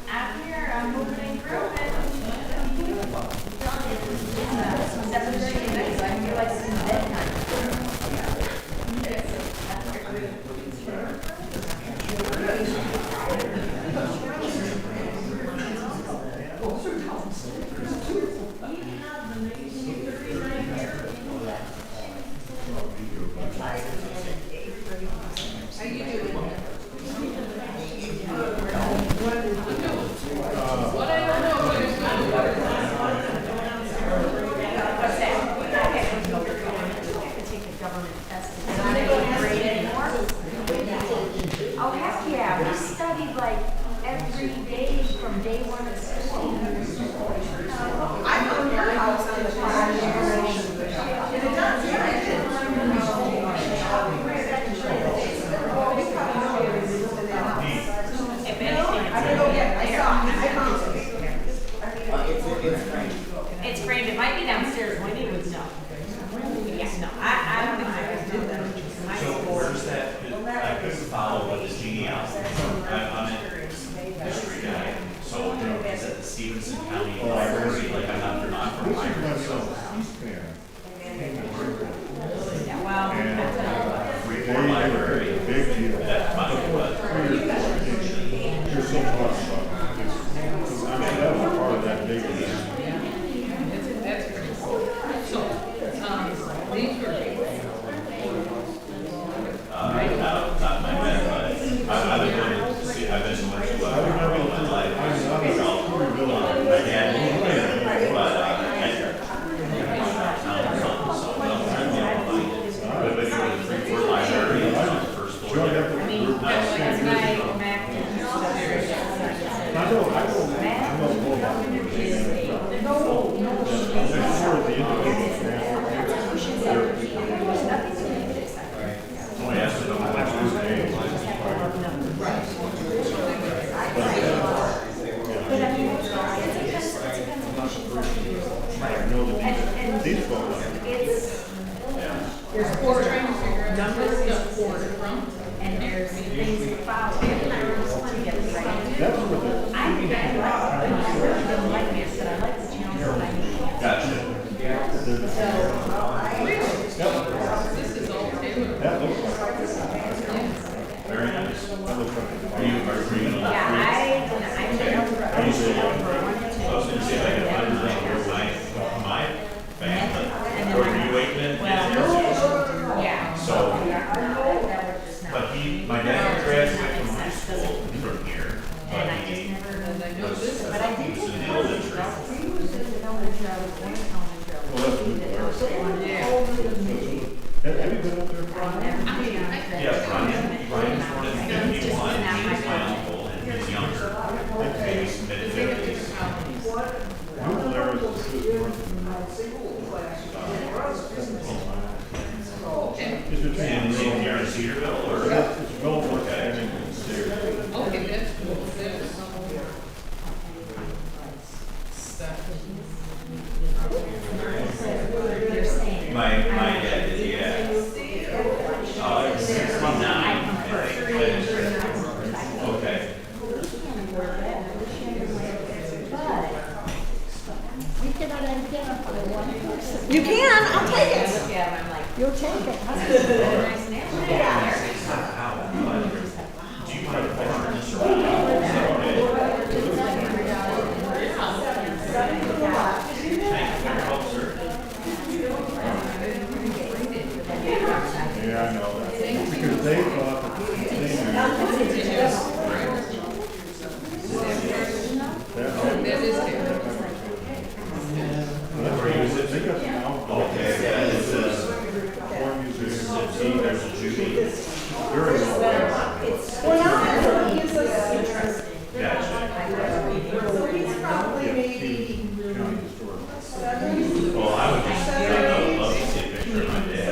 I'm here, I'm moving and grooving. 7:30 tonight, so I feel like it's bedtime. Oh, heck yeah, we studied like every day from day one of school. I found your house on the farm generation. And it does, yeah, it did. I don't know yet, I saw it, I found it. It's framed, it might be downstairs, Wendy would know. Yes, no, I don't think I could do that. So where's that, I couldn't follow what this genealogy, I'm a history guy, so, you know, is that the Stevenson County Library, like, I'm from library, so. Yeah, well. Freeport Library, that's my, There's so much, I mean, that was part of that big event. That's pretty cool. So, these were not my bed, but I've been going to see, I've been to much of my life. My dad moved there, but And these folks. it's, Yeah. there's We're order, trying to figure out numbers where is stuff is order, from. and there's things to follow. And I really want to get it right. That's what the, I really don't like this, but I like the challenge that I need. Gotcha. This is all tailored. that looks like, Very nice. that looks like. Are you gonna look Yeah, Are you still, I was gonna see if I could find my family, or were you waiting in yeah. So, That would just not. but my dad graduated from high school from here, but And I just he never. And I know was, this is. But I did he was take in the classes. elementary. Have you been up there? Yeah, Brian's born in 51, he's my uncle, and he's younger, he's mid-50s. Google there is Is it And is he here in Cedarville, or? It's Belmont. Okay. Okay, that's cool, that's. They're saying. My dad is, yeah. 69, I think. Okay. We cannot identify one person. You can, I'll take it. Look at them, I'm like, You'll take it. nice name. Do you have a farm just around? Yeah, I know. Because they thought that they knew. That is tailored. They got some alcohol. Okay, yeah, it's Corn museum. there's a Judy. Very well. Well, now he's a, Gotcha. so he's probably Yeah, maybe county historic. 70. Well, I would just, I'd love to see a picture of my dad.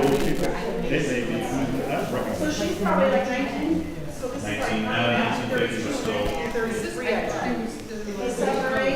Those people, they may be, that's So recognized. she's probably like 19, so this is like 1950 was still, 33, I think. I choose to. Separate.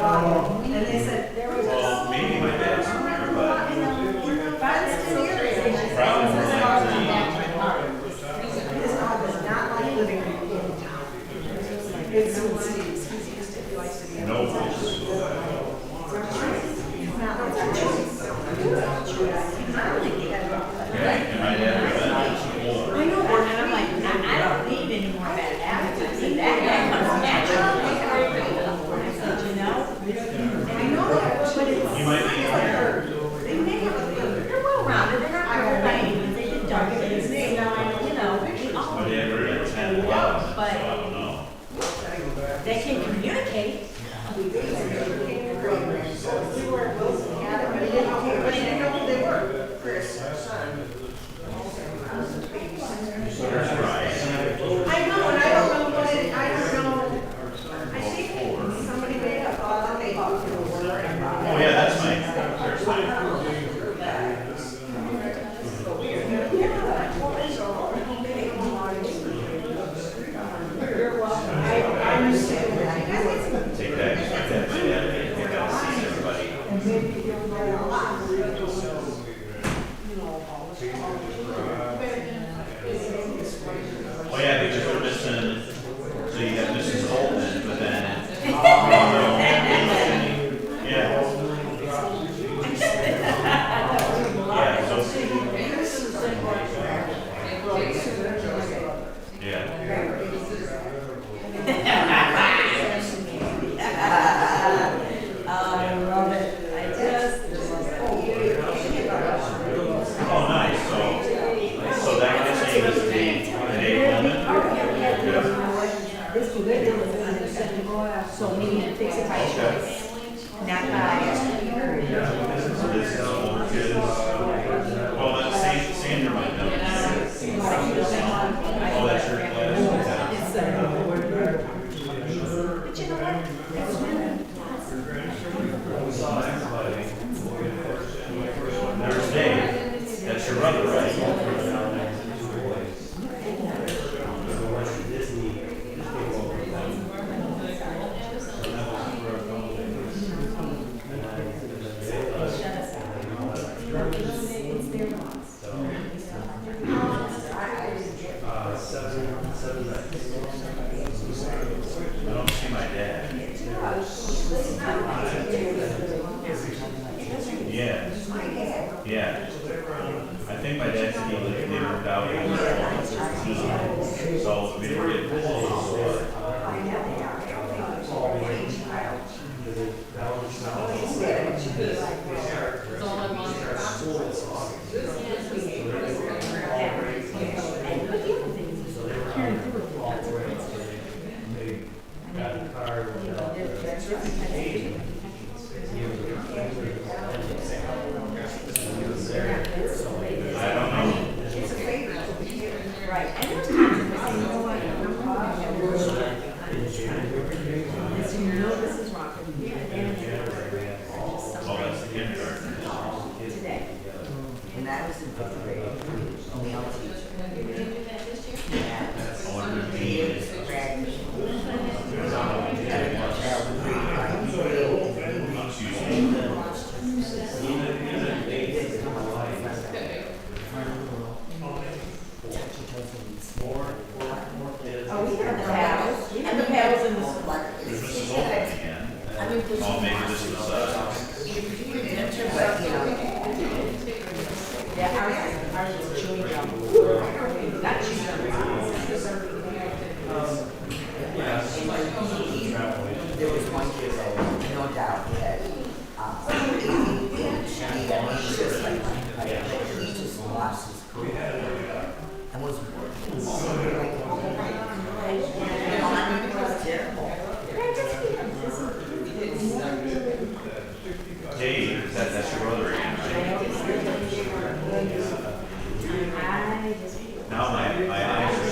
thought, and they said, there was Well, maybe my dad's from there, but probably his dog does not like living in town. It's Steve's, he likes to be. no. It's not like a choice. Yeah, and my dad was older. I know, and I'm like, I don't need any more bad habits. I that guy comes naturally. I said, you know, and I know that, but it's. You might be higher. They may have a third. They're well rounded, they're not real tiny, they did dark things, you know, we all. My dad was like 10, 11, so But- I don't know. They can communicate. We were, but he didn't know who they were. Chris, our son. That's right. I know, and I don't know what it, I don't know. I think somebody may have thought that they thought they were. Oh, yeah, that's my, there's my. I understand that. Take that, my dad, they got to see everybody. Oh, yeah, because we're missing, so you got Mrs. Holden, but then, yeah. Yeah, so. I love it. Oh, nice, so that guy's name is Dave Holman? So we need to fix it by choice, not by. So this is older kids. Well, that's Sandra might know. Oh, that's your class? It's but you know what? That's really There's Dave, that's your brother, right? I don't see my dad. Yeah. Yeah. I think my dad said they moved out when he was 16. So we were getting close. It's all in one. I don't know. right. And there's times when we say, you know what, I'm probably gonna work on it. So you know this is wrong. Oh, that's the kindergarten. Today. And I was in fifth grade. We all teach. Yeah. I wonder if he is. Oh, we have the paddles. We have the paddles in the school. There's Mrs. Olsen again. Oh, maybe this was, But, you know, Yeah, ours is chewing gum. Not chewing gum. there was one kid, no doubt, he had, ADHD, and he just like, he just lost his cool. And was working so like, you know, I mean, it was terrible. Dave, that's your brother again, right? Now my eyes are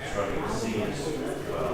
starting to see as well.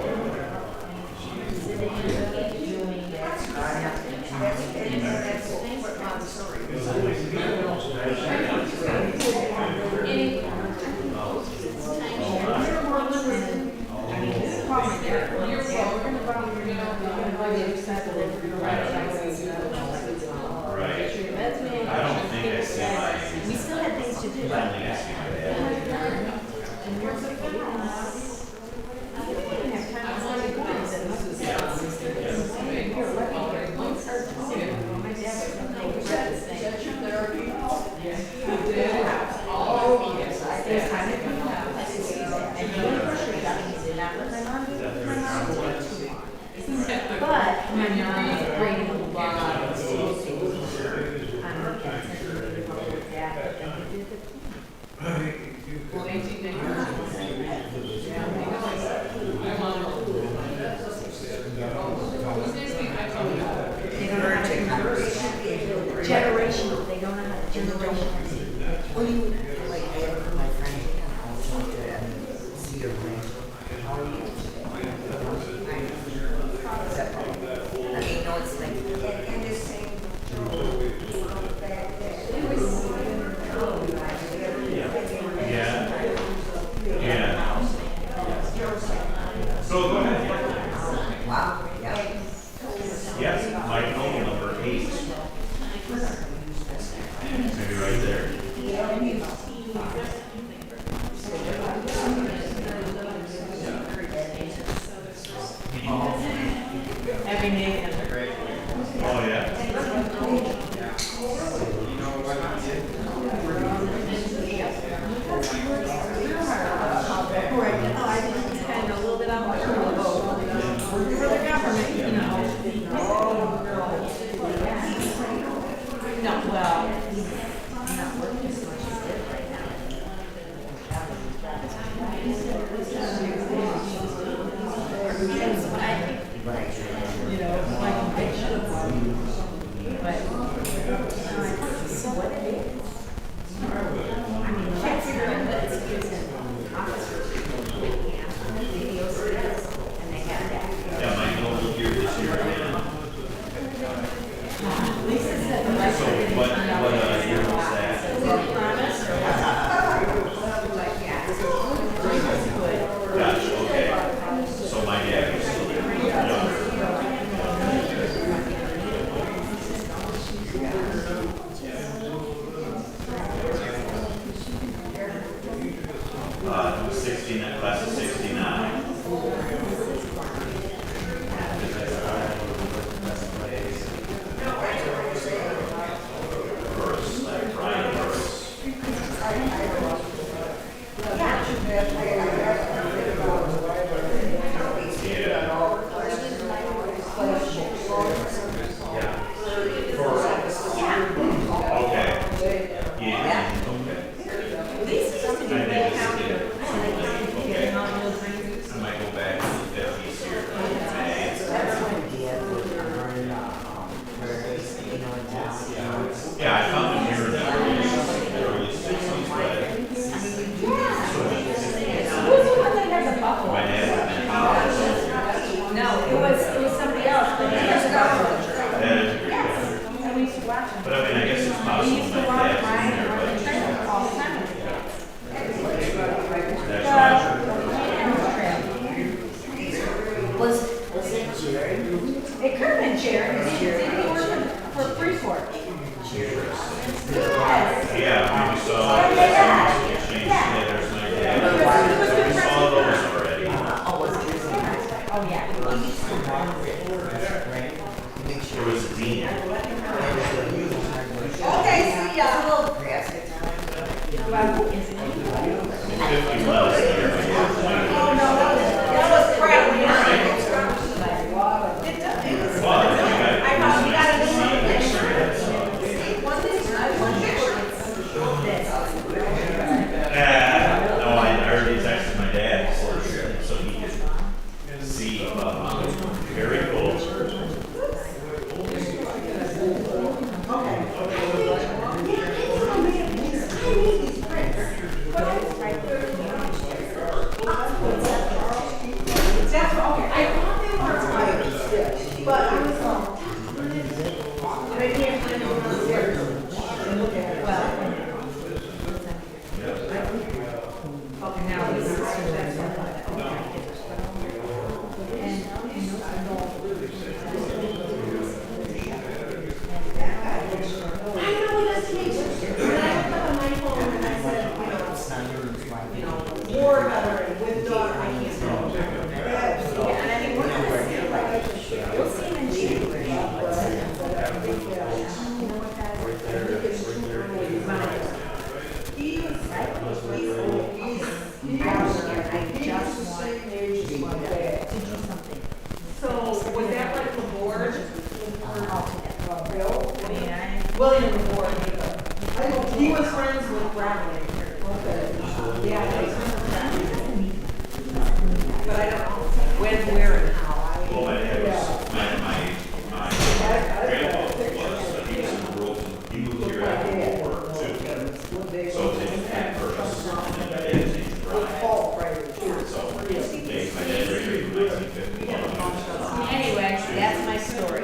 My mom was grading a lot of schools. On weekends, and we would help with that, but then we did the Well, 1899. Who's next week? I told you. They don't know how to generational, they don't know how to generational. What do you, like, I have my friend, I talked to Cedarville. How are you today? I mean, no, it's like, and this thing, Yeah. So go ahead. wow, yeah. Yes, my phone number 8. Maybe right there. Every name. Oh, yeah. I just kind of a little bit on my for the government, you know. No, well, I'm not working as much as it right now. You know, it's my conviction. But, so what it is. I mean, that's not, it's an officer. And they have that. Yeah, my middle year this year again. Lisa said the rest So of it. what year was that? Gotcha, okay. So my dad was still young. 69, class of 69. Verse, like Brian verse. Okay. Yeah. Okay. Okay. I might go back to the 50s here. Yeah, I found it here in the early 60s, but my dad had been in college. No, it was somebody else, but years ago. That is great. And we used to watch them. But I mean, I guess it's We possible used my to watch dad's in Ryan there, and but Trailer all the time. that's not true. Was it Jerry? It could have been Jared. Did he work for Freeport? Yes. Yeah, we saw the exchange. Yeah, there's my dad. So we saw those already. Oh, yeah. It was Dean. Okay, see ya. Well, is it? 50 miles there. Oh, no, that was crap. But you got, I know, you got a it's nice to new see picture. it. One picture.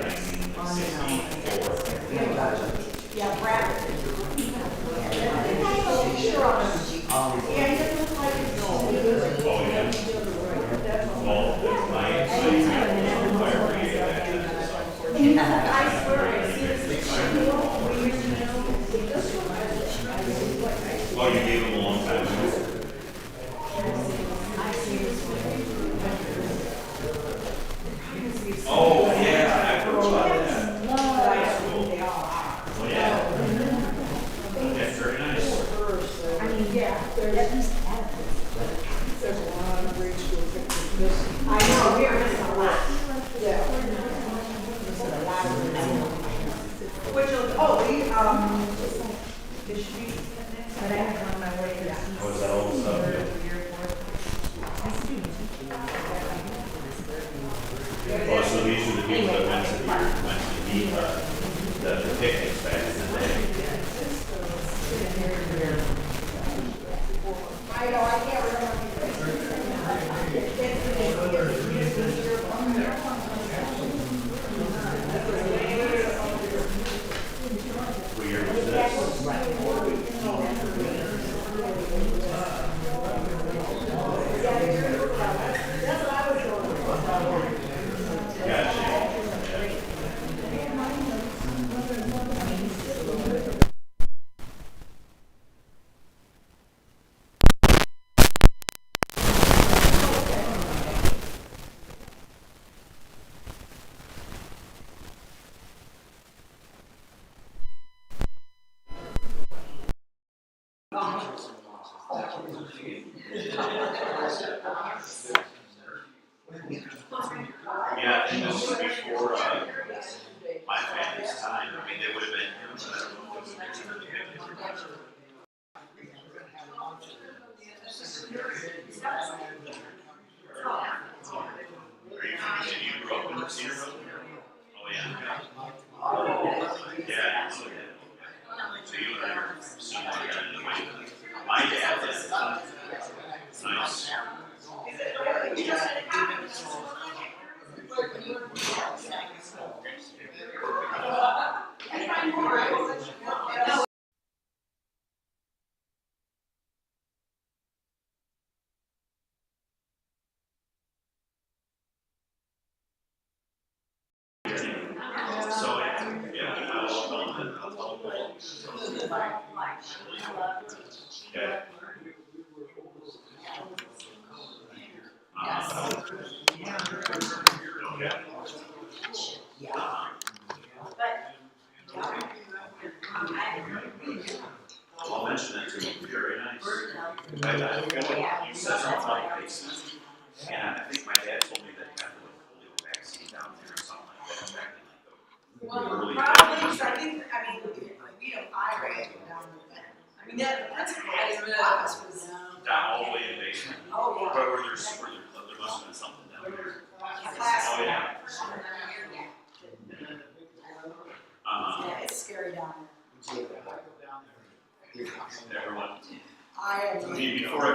1964. Yeah, Brad. Sure of him. Yeah, he doesn't look like he's old. Oh, yeah. Well, my fire brigade back then. I swear, I see this video 3 years ago. Oh, you gave him a long time ago? Oh, yeah, I heard about that. That's cool. Oh, yeah. That's very nice. I mean, yeah, at least There's a lot of grade school pictures missing. I know, we're missing a lot. Yeah. Which will, it should be. but I have on my way to that. Oh, is that all the stuff? Oh, so these are the people that went to the picnics back in the day. I know, I can't remember. What year was this? Yeah, and this was before my family's time. I mean, they would have been. Are you from Virginia? You grew up in Cedarville? Oh, yeah. Yeah. So you and I are similar kind of way. My dad is nice. So yeah, I'll tell them. Okay. Okay. I'll mention that to you. Very nice. You said something about basement. And I think my dad told me that you have to like hold a vaccine down there or something like that. Back in like the early Probably, 50s. because I think, we don't hire it down there. I mean, that, the principal office was. Down all the way in the basement. Oh, yeah. Where there must have been something down there. Class. Oh, yeah. Yeah, it's scary down Everyone. there. I am. Before I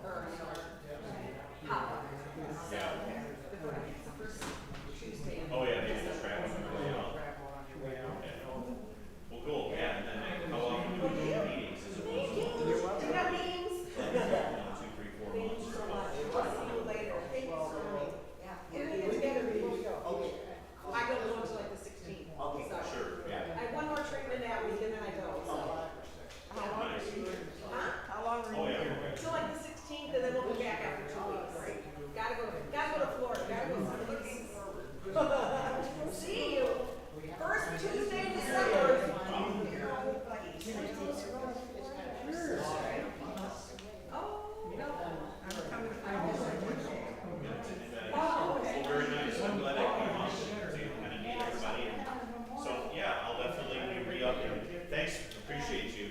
or, you know, pop up. Yeah. It's the first Tuesday. Oh, yeah, maybe just grab them on your way out. Travel on your way out. Okay. Well, cool, yeah, and then how often do we do meetings? Is it once a month? Do you have meetings? 2, 3, 4 Thank months? you so much. We'll see you later. Thank you so much. Yeah. We're gonna get together. Okay. I go to like the 16th. Okay. So, Sure, I yeah. have one more treatment that week and then I go, so. Nice. Huh? How long are you? Oh, yeah, okay. So like the 16th and then we'll be back after 2 weeks. Gotta go to Florida, gotta go, I'm looking forward. See you. First Tuesday in December. Oh, no. I'm coming to Oh, okay. Well, very nice, I'm glad I came up to kind of meet everybody. So, yeah, I'll definitely be re-upping. Thanks, appreciate you.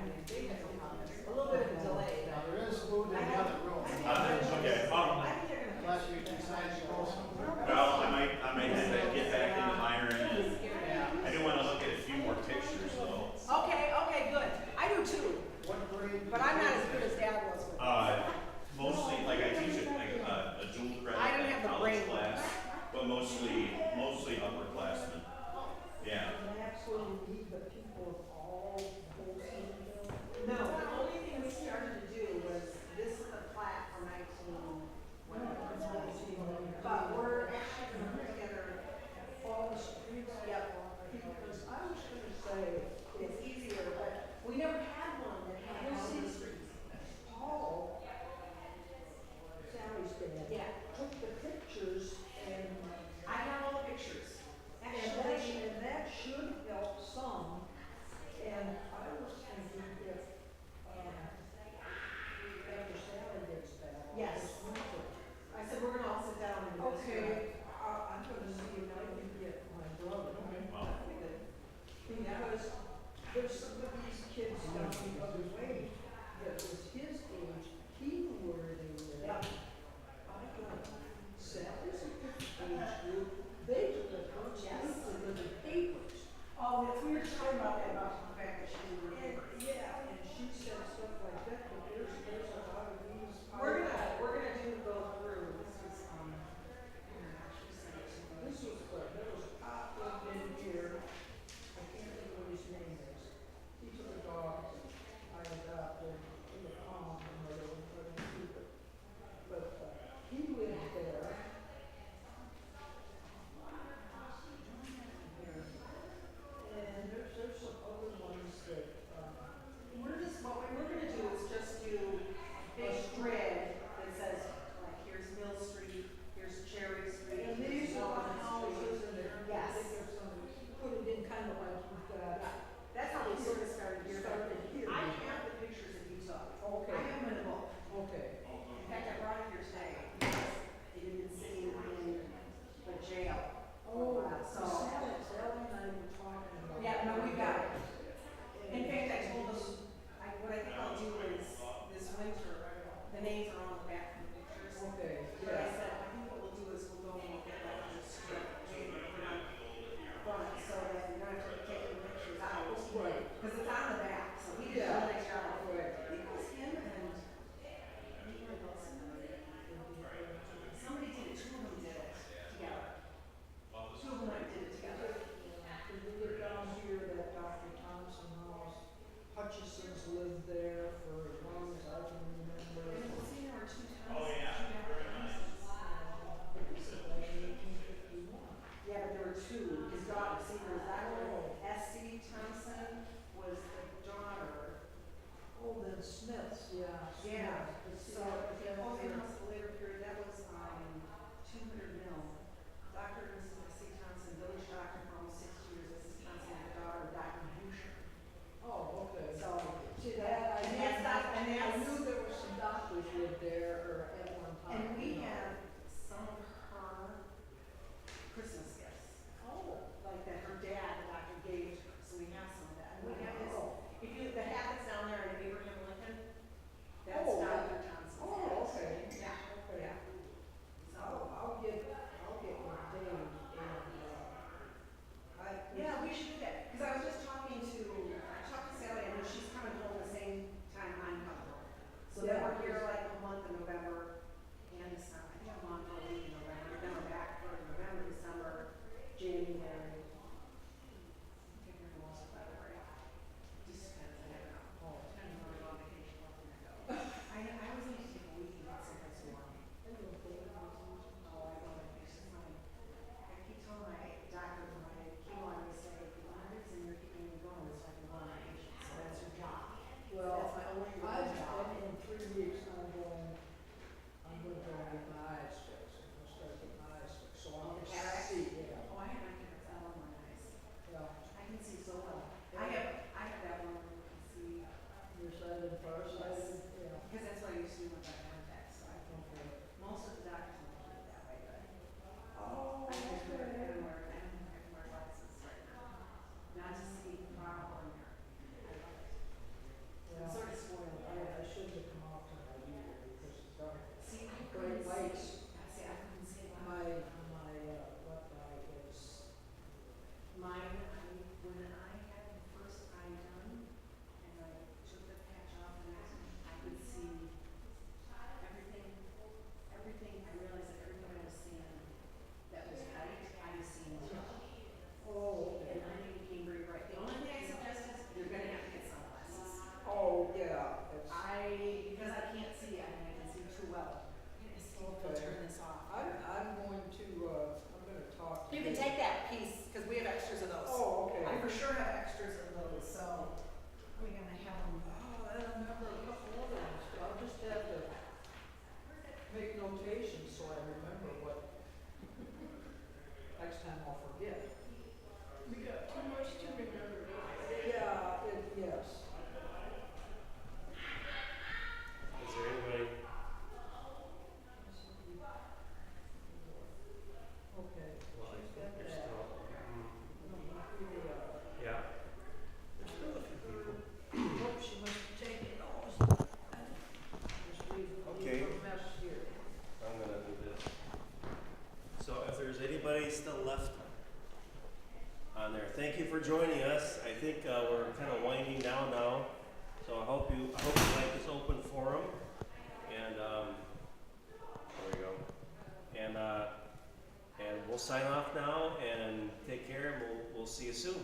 A little bit of a delay. There is food in the other room. Okay, Unless you decide to go somewhere. well, I might have to get back into Myron, and I do want to look at a few more pictures, though. Okay, good. I do too, What grade? but I'm not as good as Dad was with it. Mostly, like I teach a dual credit I don't have the college brain. class, but mostly upperclassmen. Yeah. And actually need the people of all hosts. No, the only thing we started to do was, this is the plaque for 19, but we're actually gonna put together, All the streets. yep, Because I was gonna say, it's easier, but we never had one that had all the streets. Paul, Sally's dad. Yeah. Took the pictures and, I have all the pictures. and that should help some. And I was thinking if, after Sally gets back. Yes. I said, we're gonna all sit down and do this. Okay, I'm gonna see if I can get my brother. Wow. Because there's some of these kids down the other way that was his age, he knew where they were. Yep. I got Sally's age group, they took the pictures, they did the papers. Oh, yes, we were talking about that, about the fact that she didn't remember. Yeah, and she said stuff like that, but there's a lot of these. We're gonna go through, this is, actually send it to you. This was good, there was a cop lived in here, I can't think what his name is. He took a dog I adopted in the pond, and there still left on there. Thank you for joining us. I think we're kind of winding down now, so I hope you like this open forum. And there we go. And we'll sign off now and take care, and we'll see you soon.